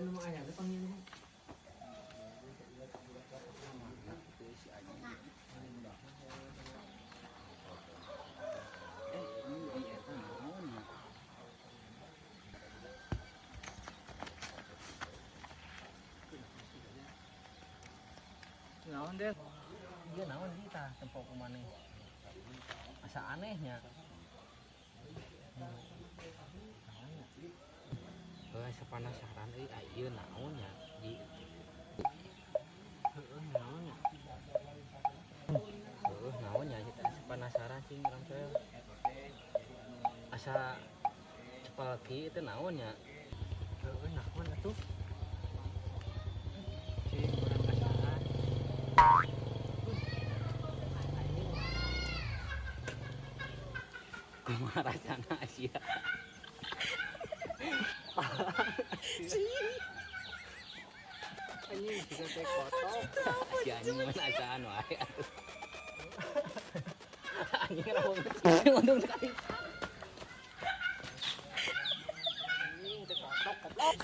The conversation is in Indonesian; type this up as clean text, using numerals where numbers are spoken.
anu mah aya panggil mah. Naon deh? Iya naon kita tempo kemana? Asa anehnya. Asa penasaran ieu naon nya? Di naon nya? Naon nya kita asa penasaran sih urang teh. Asa cepalki itu naon nya? Naon atuh? Sing urang penasaran. Kumaha rasana sia? Anjing bisa teh kotok. Si anjing mah asaan wae atuh. Anjing raung untung sekali. Anjing teh kotok.